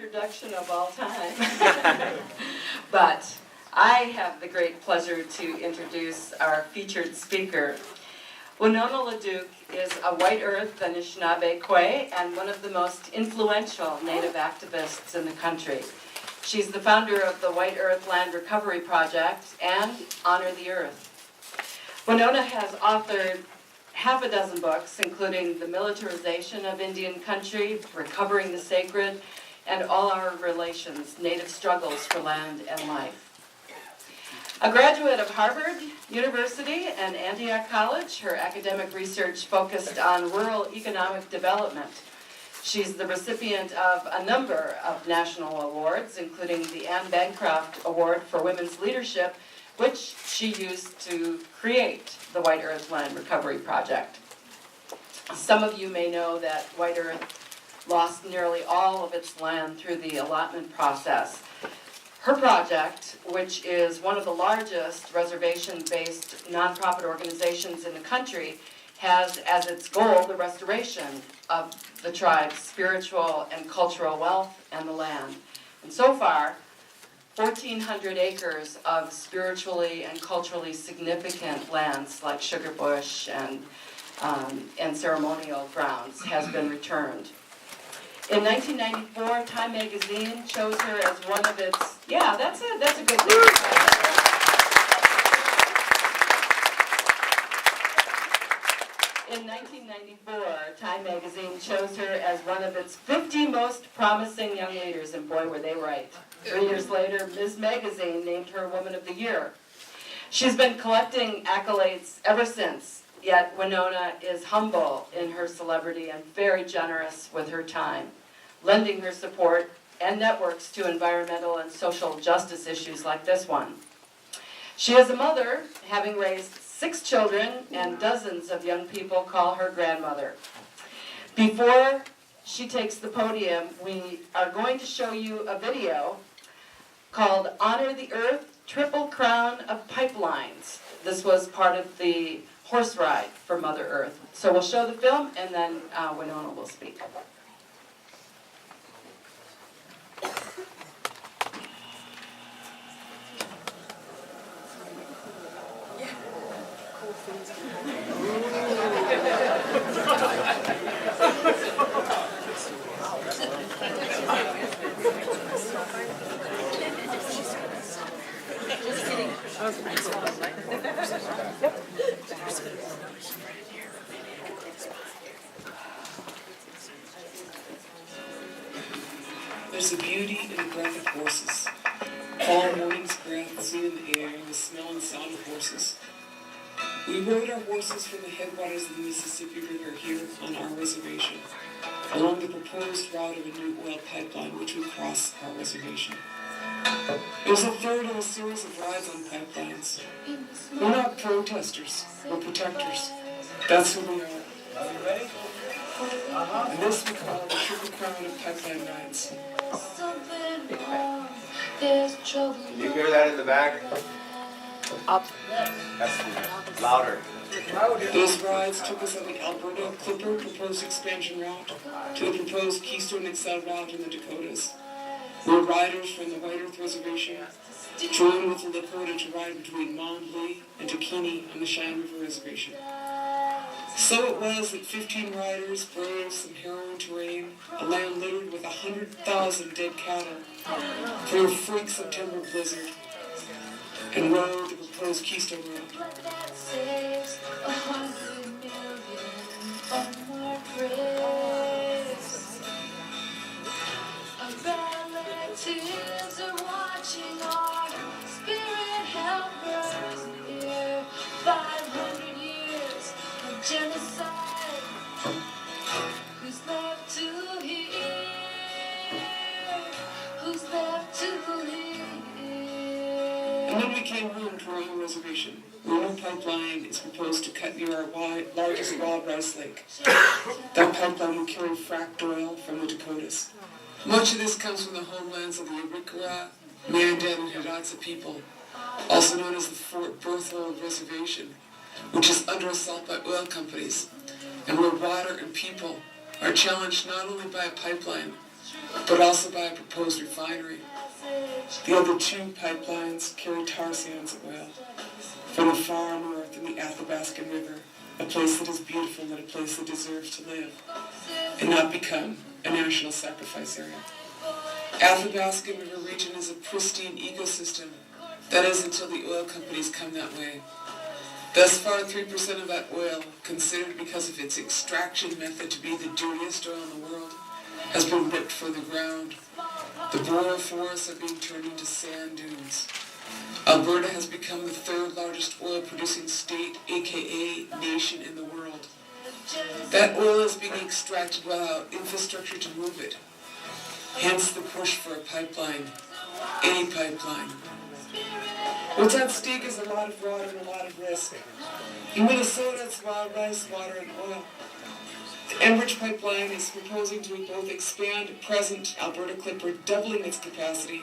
introduction of all time. But I have the great pleasure to introduce our featured speaker. Winona LaDuke is a White Earth Anishinaabe Kwe and one of the most influential Native activists in the country. She's the founder of the White Earth Land Recovery Project and Honor the Earth. Winona has authored half a dozen books, including The Militarization of Indian Country, Recovering the Sacred, and All Our Relations, Native Struggles for Land and Life. A graduate of Harvard University and Antioch College, her academic research focused on rural economic development. She's the recipient of a number of national awards, including the Anne Bancroft Award for Women's Leadership, which she used to create the White Earth Land Recovery Project. Some of you may know that White Earth lost nearly all of its land through the allotment process. Her project, which is one of the largest reservation-based nonprofit organizations in the country, has as its goal the restoration of the tribe's spiritual and cultural wealth and the land. And so far, 1,400 acres of spiritually and culturally significant lands like Sugar Bush and ceremonial grounds has been returned. In 1994, Time magazine chose her as one of its, that's a good thing. In 1994, Time magazine chose her as one of its 50 most promising young leaders, and boy, were they right. 3 years later, Ms. Magazine named her Woman of the Year. She's been collecting accolades ever since, yet Winona is humble in her celebrity and very generous with her time, lending her support and networks to environmental and social justice issues like this one. She is a mother, having raised 6 children, and dozens of young people call her grandmother. Before she takes the podium, we are going to show you a video called Honor the Earth, Triple Crown of Pipelines. This was part of the horse ride for Mother Earth. So we'll show the film, and then Winona will speak. There's a beauty in the breath of horses. Fall morning's breath is in the air, and the smell and sound of horses. We rode our horses from the headwaters of the Mississippi River here on our reservation, along the proposed route of a new oil pipeline which would cross our reservation. It was a third of a series of rides on pipelines. We're not protesters, we're protectors. That's who we are. Are you ready? And this we call the Triple Crown of Pipeline Rides. Can you hear that in the back? Up. That's louder. Those rides took us on the Alberta Clipper proposed expansion route to the proposed Keystone XL route in the Dakotas. Where riders from the White Earth Reservation joined with the Lakota to ride between Mount Lee and Takini on the Cheyenne River Reservation. So it was that 15 riders braved some harrowing terrain, a land littered with 100,000 dead cattle, through a freak September blizzard, and rode the proposed Keystone route. Relatives are watching our spirit helpers here. 500 years of genocide. Who's left to hear? Who's left to hear? And then we came home to our own reservation, where no pipeline is proposed to cut near our largest wild rice lake. That pipeline will carry fracked oil from the Dakotas. Much of this comes from the homelands of the Arikara, Mandan, and Hidatsa people, also known as the Fort Berthold Reservation, which is under assault by oil companies, and where water and people are challenged not only by a pipeline, but also by a proposed refinery. The other two pipelines carry tar sands oil from the far north in the Athabascan River, a place that is beautiful and a place that deserves to live and not become a national sacrifice area. Athabascan River region is a pristine ecosystem. That is until the oil companies come that way. Thus far, 3% of that oil, considered because of its extraction method to be the dirtiest oil in the world, has been ripped from the ground. The boreal forests are being turned into sand dunes. Alberta has become the third largest oil-producing state, aka nation, in the world. That oil is being extracted without infrastructure to move it. Hence the push for a pipeline, any pipeline. What's at stake is a lot of water and a lot of risk. In Minnesota, it's wild rice, water, and oil. The Enbridge pipeline is proposing to both expand present Alberta Clipper, doubling its capacity,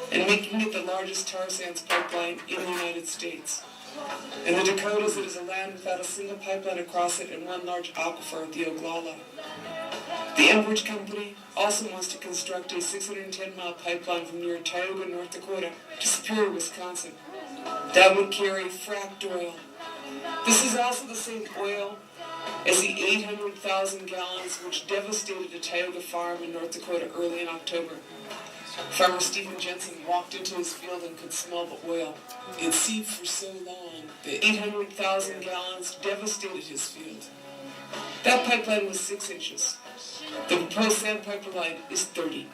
and making it the largest tar sands pipeline in the United States. In the Dakotas, it is a land without a single pipeline across it and one large aquifer, the Oglala. The Enbridge company also wants to construct a 610-mile pipeline from near Tioga, North Dakota, to Superior, Wisconsin. That would carry fracked oil. This is also the same oil as the 800,000 gallons which devastated a Tioga farm in North Dakota early in October. Farmer Stephen Jensen walked into his field and could smell the oil. It seeped for so long that 800,000 gallons devastated his field. That pipeline was 6 inches. The proposed sand pipeline is 30.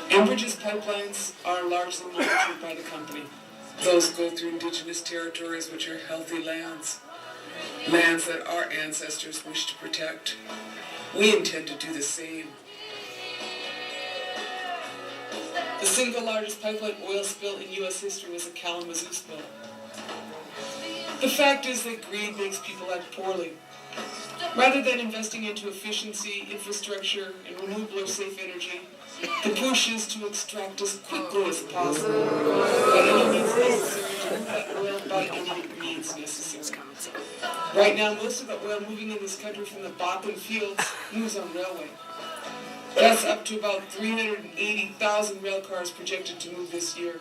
Enbridge's pipelines are largely monitored by the company. Those go through indigenous territories, which are healthy lands. Lands that our ancestors wish to protect. We intend to do the same. The single largest pipeline oil spill in U.S. history was the Kalamazoo spill. The fact is that greed makes people act poorly. Rather than investing into efficiency, infrastructure, and renewable or safe energy, the push is to extract as quickly as possible by any means necessary to move that oil by any means necessary. Right now, most of the oil moving in this country from the Bakken fields moves on railway. That's up to about 380,000 rail cars projected to move this year.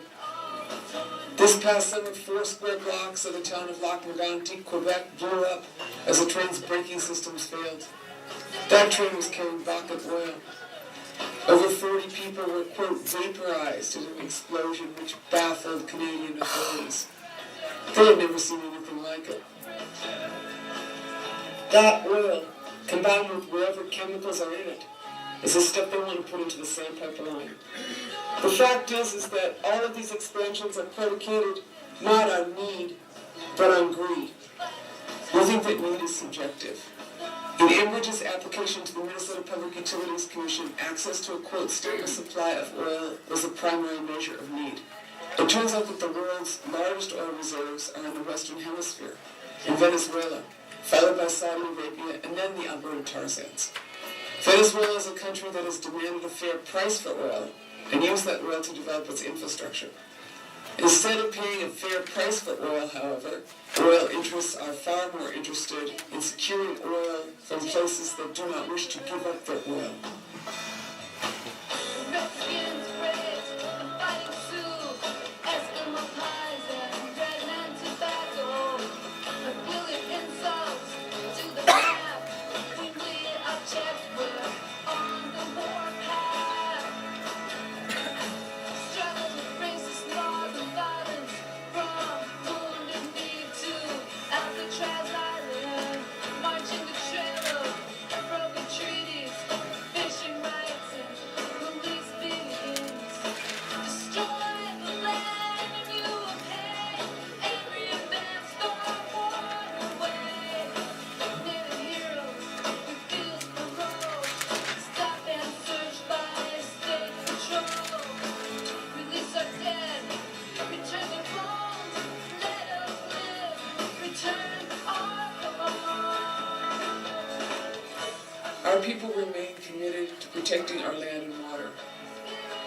This past summer, 4 square blocks of the town of Lac Mégantic, Quebec, blew up as the train's braking systems failed. That train was carrying Bakken oil. Over 40 people were, quote, vaporized in an explosion which baffled Canadian authorities. They had never seen anything like it. That oil, combined with whatever chemicals are in it, is the stuff they want to put into the sand pipeline. The fact is that all of these expansions are predicated not on need, but on greed. We think that need is subjective. In Enbridge's application to the Minnesota Public Utilities Commission, access to a, quote, stable supply of oil was the primary measure of need. It turns out that the world's largest oil reserves are in the Western Hemisphere, in Venezuela, followed by Saudi Arabia, and then the Alberta tar sands. Venezuela is a country that has demanded a fair price for oil and used that oil to develop its infrastructure. Instead of paying a fair price for oil, however, oil interests are far more interested in securing oil from places that do not wish to give up their oil. Our people remain committed to protecting our land and water.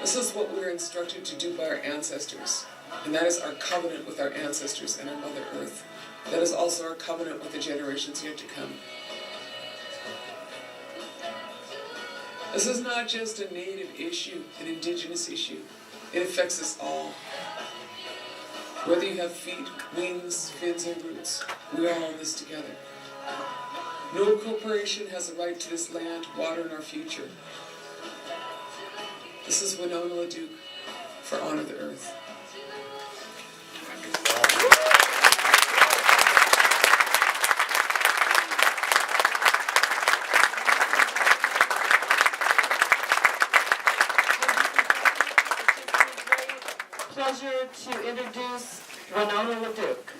This is what we were instructed to do by our ancestors, and that is our covenant with our ancestors and our Mother Earth. That is also our covenant with the generations yet to come. This is not just a Native issue, an Indigenous issue. It affects us all. Whether you have feet, wings, fins, or roots, we are all in this together. No corporation has a right to this land, water, and our future. This is Winona LaDuke for Honor the Earth. Pleasure to introduce Winona LaDuke.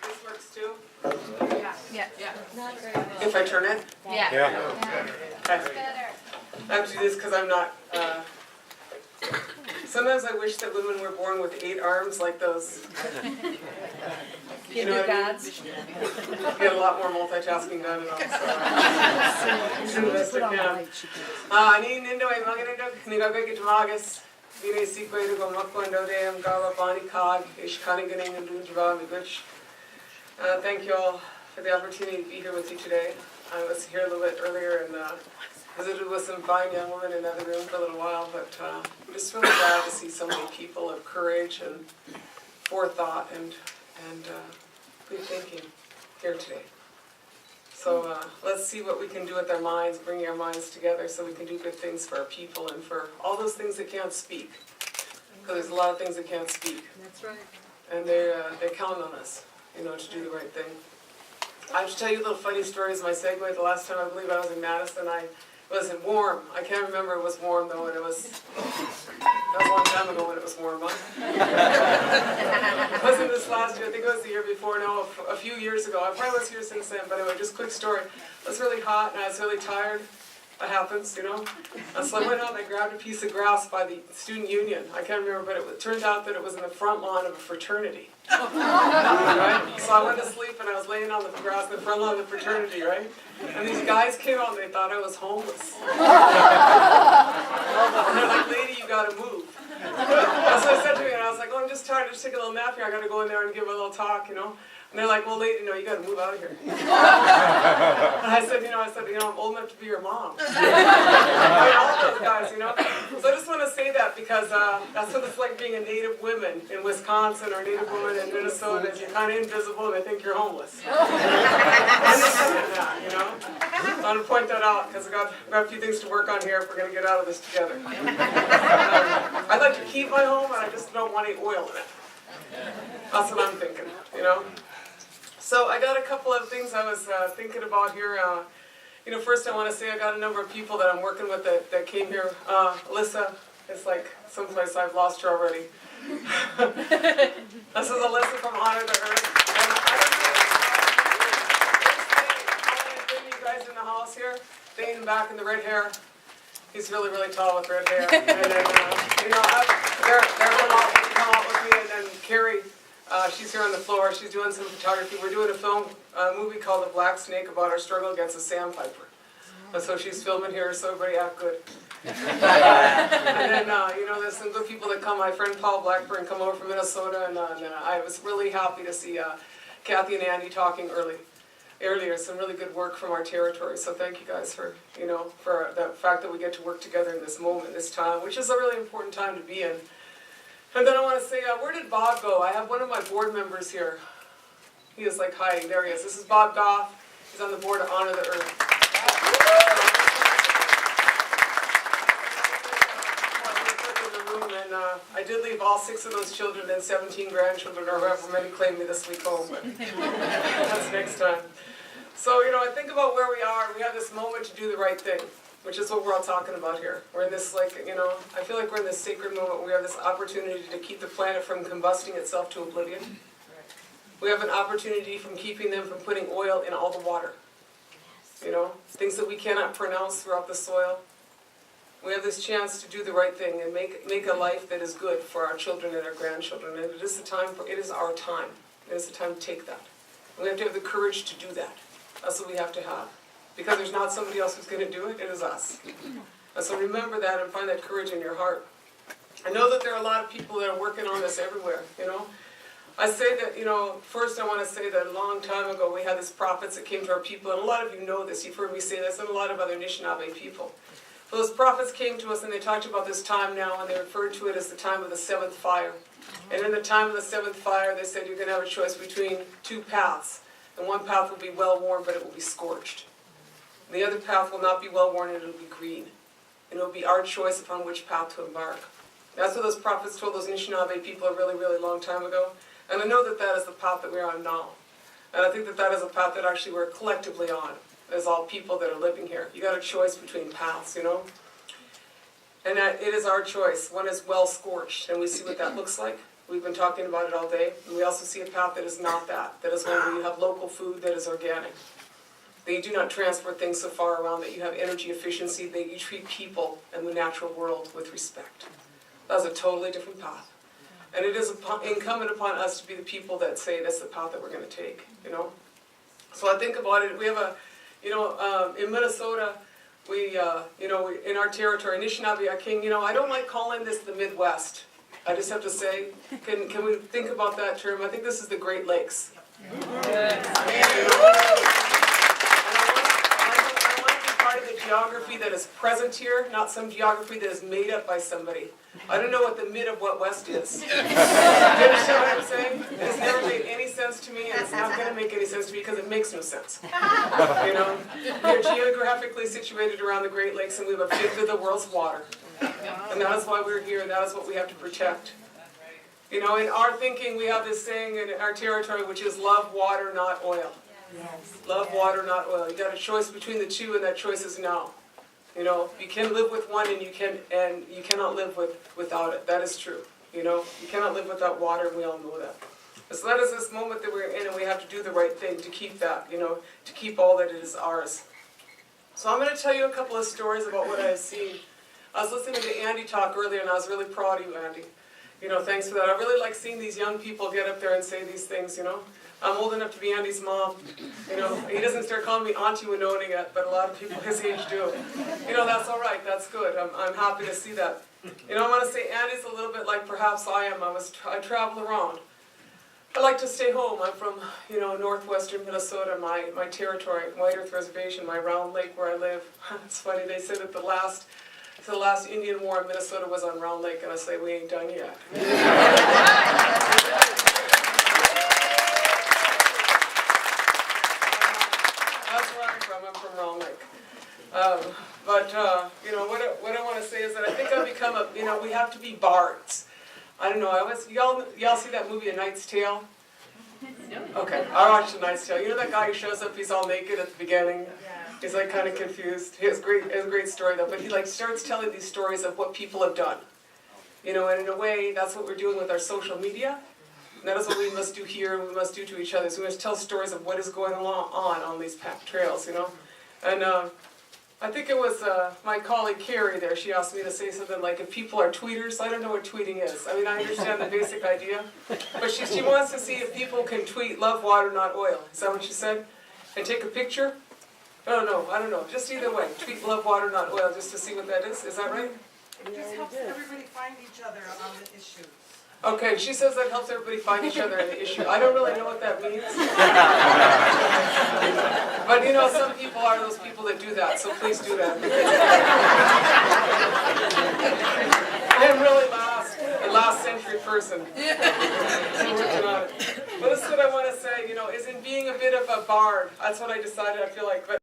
This works too? Yeah. If I turn it? Yeah. Okay. I have to do this because I'm not, sometimes I wish that women were born with 8 arms like those. You know what I mean? Get a lot more multitasking done and all, so. Ani nindo ay magandang nigagay kitmagas. Bine sikwe to go makwendo de gala bani cog ishkani ganing and dunjava miguch. Thank you all for the opportunity to be here with you today. I was here a little bit earlier and visited with some fine young women in another room for a little while, but I'm just really glad to see so many people of courage and forethought and good thinking here today. So let's see what we can do with our minds, bringing our minds together so we can do good things for our people and for all those things that can't speak. Because there's a lot of things that can't speak. That's right. And they count on us, to do the right thing. I have to tell you a little funny story as my segue. The last time I believe I was in Madison, it wasn't warm. I can't remember it was warm though, and that was a long time ago when it was warm, huh? It wasn't this last year, I think it was the year before, no, a few years ago. I probably was here since then, but anyway, just quick story. It was really hot and I was really tired. That happens, And so I went out and I grabbed a piece of grass by the student union. I can't remember, but it turned out that it was in the front lawn of a fraternity. Right? So I went to sleep and I was laying on the grass in the front lawn of the fraternity, right? And these guys came out and they thought I was homeless. And they're like, lady, you gotta move. That's what I said to me, and I was like, oh, I'm just tired, just take a little nap here, I gotta go in there and give a little talk, And they're like, well, lady, no, you gotta move out of here. And I said, I'm old enough to be your mom. All those guys, So I just want to say that because that's what it's like being a Native woman in Wisconsin or a Native woman in Minnesota. You're kind of invisible and they think you're homeless. I understand that, I want to point that out because I've got a few things to work on here if we're going to get out of this together. I'd like to keep my home, and I just don't want any oil in it. That's what I'm thinking, So I got a couple of things I was thinking about here. First I want to say I got a number of people that I'm working with that came here. Alyssa, it's like someplace I've lost her already. This is Alyssa from Honor the Earth. And I don't know, you guys in the house here, Dane back in the red hair. He's really, really tall with red hair. And then, they're going to come out with me, and then Carrie. She's here on the floor. She's doing some photography. We're doing a movie called The Black Snake about our struggle against the sandpiper. And so she's filming here, so everybody act good. And then, there's some good people that come. My friend Paul Blackburn come over from Minnesota, and I was really happy to see Kathy and Andy talking earlier. Some really good work from our territory. So thank you guys for the fact that we get to work together in this moment, this time, which is a really important time to be in. And then I want to say, where did Bob go? I have one of my board members here. He is like hiding. There he is. This is Bob Goff. He's on the board of Honor the Earth. And I did leave all 6 of those children and 17 grandchildren, or however many claim me this week home, but that's next time. So, I think about where we are. We have this moment to do the right thing, which is what we're all talking about here. We're in this, I feel like we're in this sacred moment where we have this opportunity to keep the planet from combusting itself to oblivion. We have an opportunity from keeping them from putting oil in all the water. Things that we cannot pronounce throughout the soil. We have this chance to do the right thing and make a life that is good for our children and our grandchildren. And it is our time. It is the time to take that. And we have to have the courage to do that. That's what we have to have. Because there's not somebody else who's going to do it, it is us. And so remember that and find that courage in your heart. I know that there are a lot of people that are working on this everywhere, I say that, first I want to say that a long time ago we had these prophets that came to our people, and a lot of you know this, you've heard me say this, and a lot of other Anishinaabe people. So those prophets came to us and they talked about this time now, and they referred to it as the time of the seventh fire. And in the time of the seventh fire, they said you're going to have a choice between two paths. And one path will be well-worn, but it will be scorched. And the other path will not be well-worn, and it will be green. And it will be our choice upon which path to embark. That's what those prophets told those Anishinaabe people a really, really long time ago. And I know that that is the path that we're on now. And I think that that is a path that actually we're collectively on, as all people that are living here. You got a choice between paths, And that it is our choice. One is well scorched, and we see what that looks like. We've been talking about it all day. And we also see a path that is not that. That is one where you have local food that is organic. That you do not transport things so far around, that you have energy efficiency, that you treat people and the natural world with respect. That's a totally different path. And it is incumbent upon us to be the people that say that's the path that we're going to take, So I think about it, we have in Minnesota, we in our territory, Anishinaabe, King, I don't like calling this the Midwest. I just have to say, can we think about that term? I think this is the Great Lakes. I want to be part of the geography that is present here, not some geography that is made up by somebody. I don't know what the mid of what west is. Do you understand what I'm saying? It's never made any sense to me, and it's not going to make any sense to me because it makes no sense. We're geographically situated around the Great Lakes, and we have a fifth of the world's water. And that is why we're here, and that is what we have to protect. In our thinking, we have this saying in our territory, which is love water, not oil. Yes. Love water, not oil. You got a choice between the two, and that choice is now. You can live with one, and you cannot live without it. That is true. You cannot live without water, and we all know that. So that is this moment that we're in, and we have to do the right thing to keep that. To keep all that is ours. So I'm going to tell you a couple of stories about what I have seen. I was listening to Andy talk earlier, and I was really proud of you, Andy. Thanks for that. I really like seeing these young people get up there and say these things, I'm old enough to be Andy's mom. He doesn't start calling me Auntie Winona yet, but a lot of people his age do. That's all right. That's good. I'm happy to see that. I want to say Andy's a little bit like perhaps I am. I travel around. I like to stay home. I'm from, northwestern Minnesota, my territory, White Earth Reservation, my Round Lake where I live. It's funny, they say that the last Indian War in Minnesota was on Round Lake, and I say, we ain't done yet. That's where I'm from. I'm from Round Lake. What I want to say is that I think I've become we have to be bards. I don't know, y'all see that movie, A Knight's Tale? Okay, I watched A Knight's Tale. That guy who shows up, he's all naked at the beginning? He's kind of confused. He has a great story though, but he starts telling these stories of what people have done. And in a way, that's what we're doing with our social media. And that is what we must do here, and we must do to each other. So we must tell stories of what is going on these packed trails, And I think it was my colleague Carrie there, she asked me to say something like, if people are tweeters, I don't know what tweeting is. I understand the basic idea. But she wants to see if people can tweet love water, not oil. Is that what she said? And take a picture? I don't know. Just either way. Tweet love water, not oil, just to see what that is. Is that right? It just helps everybody find each other on the issue. Okay, she says that helps everybody find each other on the issue. I don't really know what that means. But some people are those people that do that, so please do that. I am really a last century person. I'm working on it. But this is what I want to say, is in being a bit of a bard. That's what I decided, I feel like. But